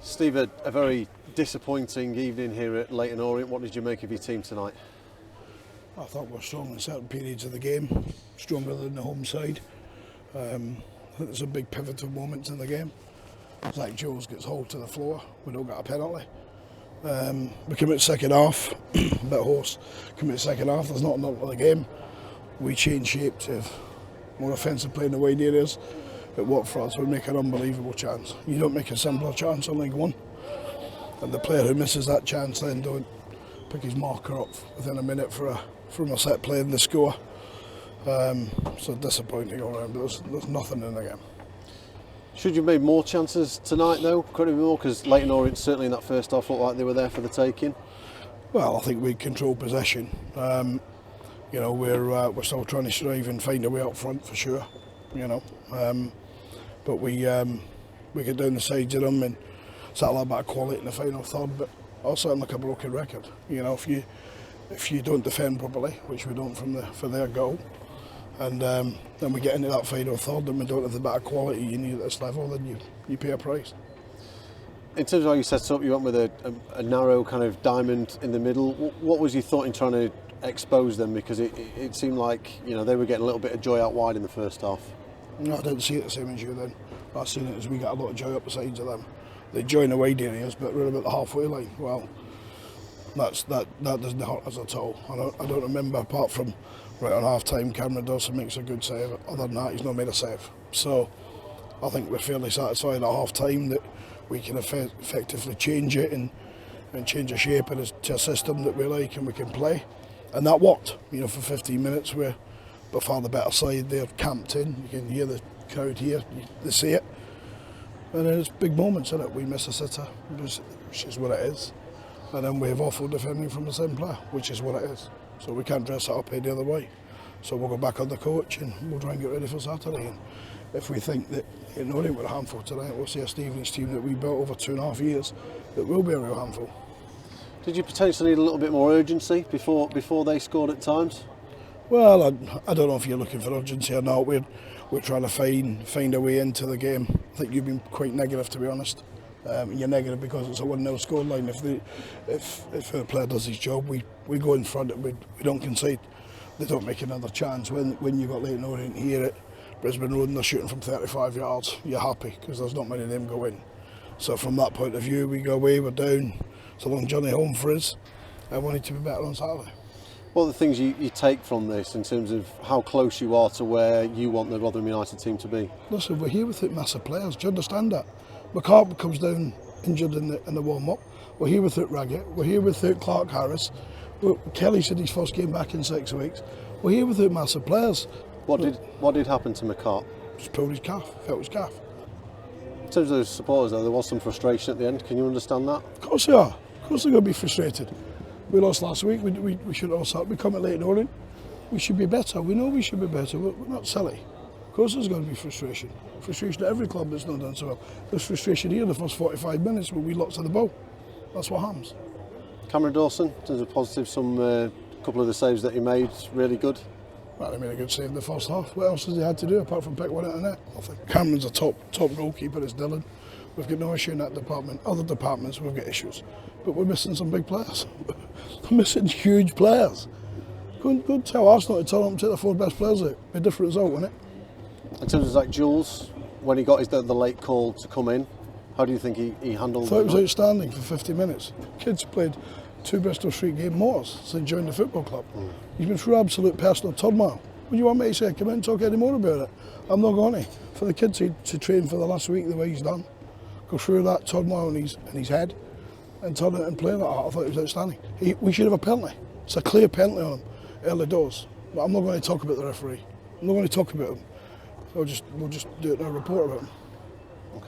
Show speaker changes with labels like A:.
A: Steve, a very disappointing evening here at Leyton Orient. What did you make of your team tonight?
B: I thought we were strong in certain periods of the game, stronger than the home side. I think there's a big pivotal moments in the game. Like Jones gets hauled to the floor, we don't get a penalty. We commit second half, a bit hoarse, commit second half, there's not enough of the game. We change shape to more offensive play in the wide areas. At Watford, we make an unbelievable chance. You don't make a simpler chance on League One. And the player who misses that chance then don't pick his marker up within a minute from a set play in the score. So disappointing all around, but there's nothing in the game.
A: Should you have made more chances tonight though? Could it be more? Because Leyton Orient certainly in that first half looked like they were there for the taking.
B: Well, I think we control possession. You know, we're still trying to strive and find a way up front for sure. You know, but we get down the sides of them and it's a little bit of quality in the final third. But also like a broken record. You know, if you don't defend properly, which we don't for their goal, and then we get into that final third and we don't have the bit of quality you need at this level, then you pay a price.
A: In terms of how you set up, you went with a narrow kind of diamond in the middle. What was your thought in trying to expose them? Because it seemed like, you know, they were getting a little bit of joy out wide in the first half.
B: No, I didn't see it the same as you then. I seen it as we got a lot of joy up the sides of them. They join the wide areas, but we're about the halfway line. Well, that doesn't hurt us at all. I don't remember, apart from right on half time, Cameron Dawson makes a good save. Other than that, he's not made a save. So I think we're fairly satisfied at half time that we can effectively change it and change the shape to a system that we like and we can play. And that worked. You know, for 15 minutes we're by far the better side. They're camped in. You can hear the crowd here. They see it. And then it's big moments in it. We miss a sitter, which is what it is. And then we have awful defending from the same player, which is what it is. So we can't dress it up any other way. So we'll go back on the coach and we'll try and get ready for Saturday. And if we think that Leyton Orient were a handful tonight, we'll see a Stevens team that we built over 2.5 years that will be a real handful.
A: Did you potentially need a little bit more urgency before they scored at times?
B: Well, I don't know if you're looking for urgency or not. We're trying to find a way into the game. I think you've been quite negative, to be honest. You're negative because it's a 1-0 scoreline. If a player does his job, we go in front and we don't concede. They don't make another chance. When you've got Leyton Orient here at Brisbane Road and they're shooting from 35 yards, you're happy because there's not many of them go in. So from that point of view, we go away, we're down. It's a long journey home for us, and we need to be better on Saturday.
A: What are the things you take from this in terms of how close you are to where you want the Rotherham United team to be? Listen,
B: we're here without massive players. Do you understand that? McCarthy comes down injured in the warm-up. We're here without Raggett. We're here without Clark Harris. Kelly said his first game back in 6 weeks. We're here without massive players.
A: What did happen to McCarthy?
B: Just pulled his calf. Felt his calf.
A: In terms of the supporters, though, there was some frustration at the end. Can you understand that?
B: Of course they are. Of course they're going to be frustrated. We lost last week. We should have lost that. We come at Leyton Orient. We should be better. We know we should be better. We're not silly. Of course there's going to be frustration. Frustration at every club that's not done so well. There's frustration here in the first 45 minutes when we lost to the ball. That's what happens.
A: Cameron Dawson, in terms of positive, some couple of the saves that he made, really good.
B: Well, he made a good save in the first half. What else has he had to do apart from pick one out of the net? I think Cameron's a top goalkeeper, it's Dylan. We've got no issue in that department. Other departments we've got issues. But we're missing some big players. We're missing huge players. Go and tell Arsenal to turn up and take the 4 best players out. A different result, wouldn't it?
A: In terms of like Jules, when he got the late call to come in, how do you think he handled it?
B: I thought it was outstanding for 50 minutes. Kid's played 2 Bristol Street game motors since he joined the football club. He's been through absolute personal turmoil. What do you want me to say? Come in and talk any more about it? I'm not going to. For the kid to train for the last week the way he's done, go through that turmoil in his head and turn it and play like that, I thought it was outstanding. We should have a penalty. It's a clear penalty on him, early doors. But I'm not going to talk about the referee. I'm not going to talk about him. We'll just do it in a report about him.